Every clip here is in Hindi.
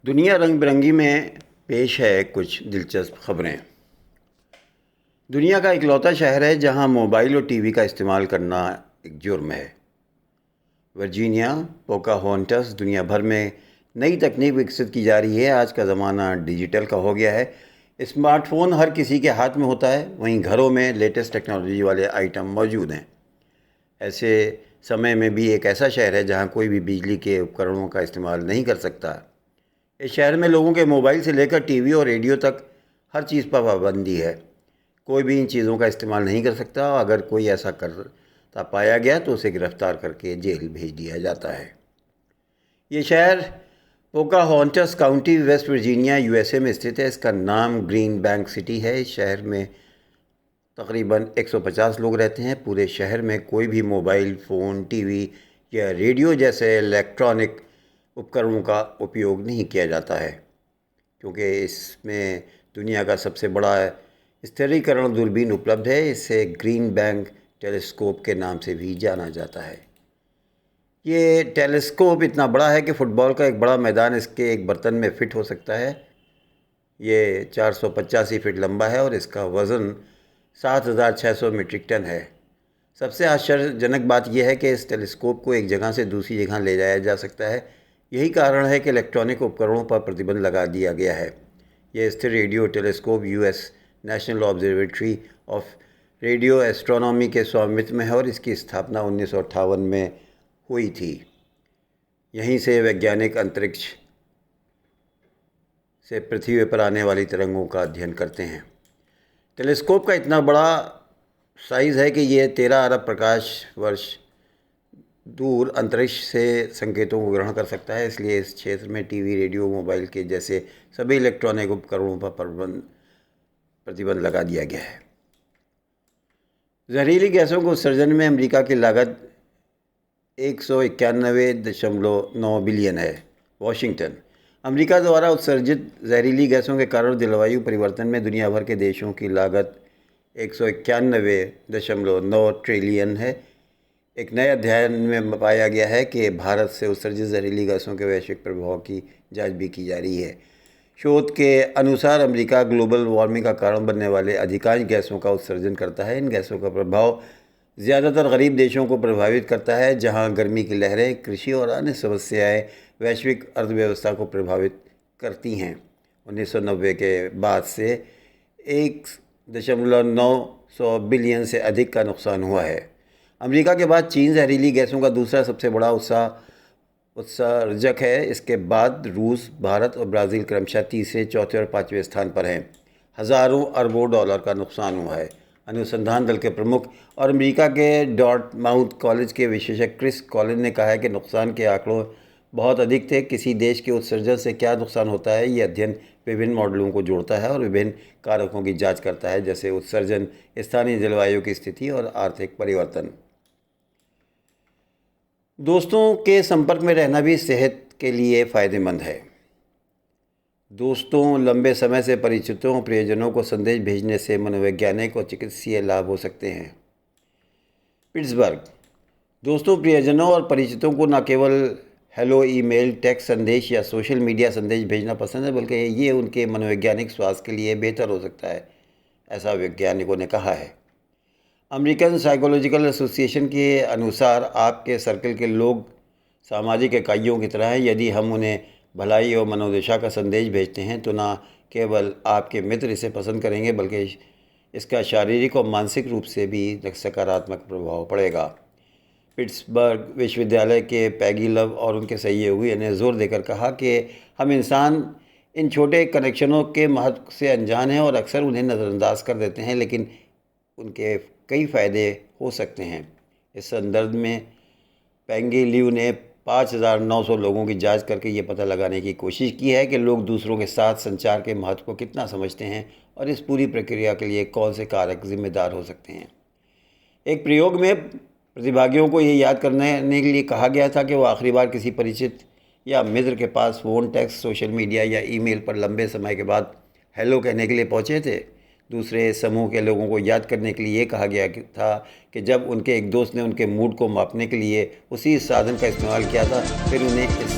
दुनिया रंग बिरंगी में पेश है कुछ दिलचस्प खबरें। दुनिया का इकलौता शहर है जहां मोबाइल और टीवी का इस्तेमाल करना एक जुर्म है। Virginia Pocahontas. दुनिया भर में नई तकनीक विकसित की जा रही है। आज का ज़माना डिजिटल का हो गया है। स्मार्टफ़ोन हर किसी के हाथ में होता है, वहीं घरों में लेटेस्ट टेक्नोलॉजी वाले आइटम मौजूद हैं। ऐसे समय में भी एक ऐसा शहर है जहां कोई भी बिजली के उपकरणों का इस्तेमाल नहीं कर सकता। इस शहर में लोगों के मोबाइल से लेकर टीवी और रेडियो तक हर चीज़ पर पाबंदी है। कोई भी इन चीज़ों का इस्तेमाल नहीं कर सकता। अगर कोई ऐसा करता पाया गया तो उसे गिरफ्तार करके जेल भेज दिया जाता है। ये शहर Pocahontas county, West Virginia, USA में स्थित है। इसका नाम ग्रीन बैंक सिटी है। इस शहर में तकरीबन 150 लोग रहते हैं। पूरे शहर में कोई भी मोबाइल फ़ोन, टीवी या रेडियो जैसे इलेक्ट्रॉनिक उपकरणों का उपयोग नहीं किया जाता है, क्योंकि इसमें दुनिया का सबसे बड़ा स्थिरीकरण दूरबीन उपलब्ध है। इसे ग्रीन बैंक टेलीस्कोप के नाम से भी जाना जाता है। ये टेलीस्कोप इतना बड़ा है कि फ़ुटबॉल का एक बड़ा मैदान इसके एक बर्तन में फ़िट हो सकता है। ये 485 फीट लंबा है और इसका वज़न 7,600 मीट्रिक टन है। सबसे आश्चर्यजनक बात यह है कि इस टेलीस्कोप को एक जगह से दूसरी जगह ले जाया जा सकता है। यही कारण है कि इलेक्ट्रॉनिक उपकरणों पर प्रतिबंध लगा दिया गया है। यह स्थिर radio telescope US national observatory of radio astronomy के स्वामित्व में है और इसकी स्थापना 1958 में हुई थी। यहीं से वैज्ञानिक अंतरिक्ष से पृथ्वी पर आने वाली तरंगों का अध्ययन करते हैं। टेलीस्कोप का इतना बड़ा साइज़ है कि ये 13 अरब प्रकाश वर्ष दूर अंतरिक्ष से संकेतों को ग्रहण कर सकता है। इसलिए इस क्षेत्र में टीवी, रेडियो, मोबाइल के जैसे सभी इलेक्ट्रॉनिक उपकरणों पर प्रतिबंध लगा दिया गया है। जहरीली गैसों के उत्सर्जन में अमेरिका की लागत 191.9 बिलियन है। वाशिंगटन। अमेरिका द्वारा उत्सर्जित जहरीली गैसों के कारण जलवायु परिवर्तन में दुनिया भर के देशों की लागत 191.9 ट्रिलियन है। एक नए अध्ययन में पाया गया है कि भारत से उत्सर्जित जहरीली गैसों के वैश्विक प्रभाव की जांच भी की जा रही है। शोध के अनुसार अमेरिका ग्लोबल वार्मिंग का कारण बनने वाले अधिकांश गैसों का उत्सर्जन करता है। इन गैसों का प्रभाव ज़्यादातर गरीब देशों को प्रभावित करता है, जहां गर्मी की लहरें, कृषि और अन्य समस्याएं वैश्विक अर्थव्यवस्था को प्रभावित करती हैं। 1990 के बाद से 1.9 बिलियन से अधिक का नुकसान हुआ है। अमेरिका के बाद चीन जहरीली गैसों का दूसरा सबसे बड़ा उत्सर्जक है। इसके बाद रूस, भारत और ब्राज़ील क्रमशः तीसरे, चौथे और पाँचवें स्थान पर हैं। हज़ारों अरबों डॉलर का नुकसान हुआ है। अनुसंधान दल के प्रमुख और अमेरिका के डॉर्टमाउथ कॉलेज के विशेषज्ञ क्रिस कॉलिन ने कहा है कि नुकसान के आंकड़ों बहुत अधिक थे। किसी देश के उत्सर्जन से क्या नुकसान होता है, ये अध्ययन विभिन्न मॉडलों को जोड़ता है और विभिन्न कारकों की जांच करता है, जैसे उत्सर्जन, स्थानीय जलवायु की स्थिति और आर्थिक परिवर्तन। दोस्तों के संपर्क में रहना भी सेहत के लिए फ़ायदेमंद है। दोस्तों, लंबे समय से परिचितों और प्रियजनों को संदेश भेजने से मनोवैज्ञानिक और चिकित्सीय लाभ हो सकते हैं। पिट्सबर्ग। दोस्तों, प्रियजनों और परिचितों को न केवल हेलो ईमेल, टेक्स्ट संदेश या सोशल मीडिया संदेश भेजना पसंद है, बल्कि ये उनके मनोवैज्ञानिक स्वास्थ्य के लिए बेहतर हो सकता है, ऐसा वैज्ञानिकों ने कहा है। अमेरिकन साइकोलॉजिकल एसोसिएशन के अनुसार आपके सर्कल के लोग सामाजिक इकाइयों की तरह हैं। यदि हम उन्हें भलाई और मनोदशा का संदेश भेजते हैं तो न केवल आपके मित्र इसे पसंद करेंगे, बल्कि इसका शारीरिक और मानसिक रूप से भी सकारात्मक प्रभाव पड़ेगा। पिट्सबर्ग विश्वविद्यालय के पैगी लव और उनके सहयोगी ने जोर देकर कहा कि हम इंसान इन छोटे कनेक्शनों के महत्व से अनजान हैं और अक्सर उन्हें नज़रअंदाज कर देते हैं, लेकिन उनके कई फ़ायदे हो सकते हैं। इस संदर्भ में पैगी लिव ने 5,900 लोगों की जांच करके ये पता लगाने की कोशिश की है कि लोग दूसरों के साथ संचार के महत्व को कितना समझते हैं और इस पूरी प्रक्रिया के लिए कौन से कारक जिम्मेदार हो सकते हैं। एक प्रयोग में प्रतिभागियों को ये याद करने के लिए कहा गया था कि वो आखिरी बार किसी परिचित या मित्र के पास फ़ोन, टेक्स्ट, सोशल मीडिया या ईमेल पर लंबे समय के बाद हेलो कहने के लिए पहुँचे थे। दूसरे समूह के लोगों को याद करने के लिए ये कहा गया था कि जब उनके एक दोस्त ने उनके मूड को मापने के लिए उसी साधन का इस्तेमाल किया था, फिर उन्हें इस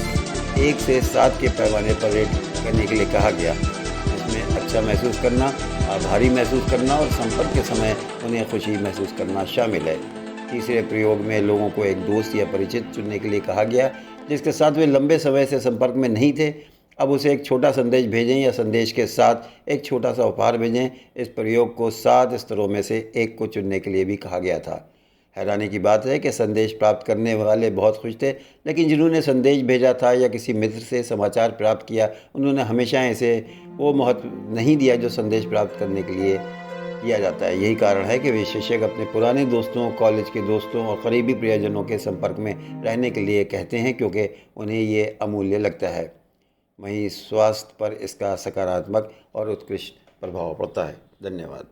1 से 7 के पैमाने पर रेट करने के लिए कहा गया। इसमें अच्छा महसूस करना, आभारी महसूस करना और संपर्क के समय उन्हें खुशी महसूस करना शामिल है। तीसरे प्रयोग में लोगों को एक दोस्त या परिचित चुनने के लिए कहा गया जिसके साथ वे लंबे समय से संपर्क में नहीं थे। अब उसे एक छोटा संदेश भेजें या संदेश के साथ एक छोटा सा उपहार भेजें। इस प्रयोग को 7 स्तरों में से एक को चुनने के लिए भी कहा गया था। हैरानी की बात है कि संदेश प्राप्त करने वाले बहुत खुश थे, लेकिन जिन्होंने संदेश भेजा था या किसी मित्र से समाचार प्राप्त किया, उन्होंने हमेशा इसे वो महत्व नहीं दिया जो संदेश प्राप्त करने के लिए दिया जाता है। यही कारण है कि विशेषज्ञ अपने पुराने दोस्तों, कॉलेज के दोस्तों और करीबी प्रियजनों के संपर्क में रहने के लिए कहते हैं, क्योंकि उन्हें ये अमूल्य लगता है। वहीं स्वास्थ्य पर इसका सकारात्मक और उत्कृष्ट प्रभाव पड़ता है। धन्यवाद।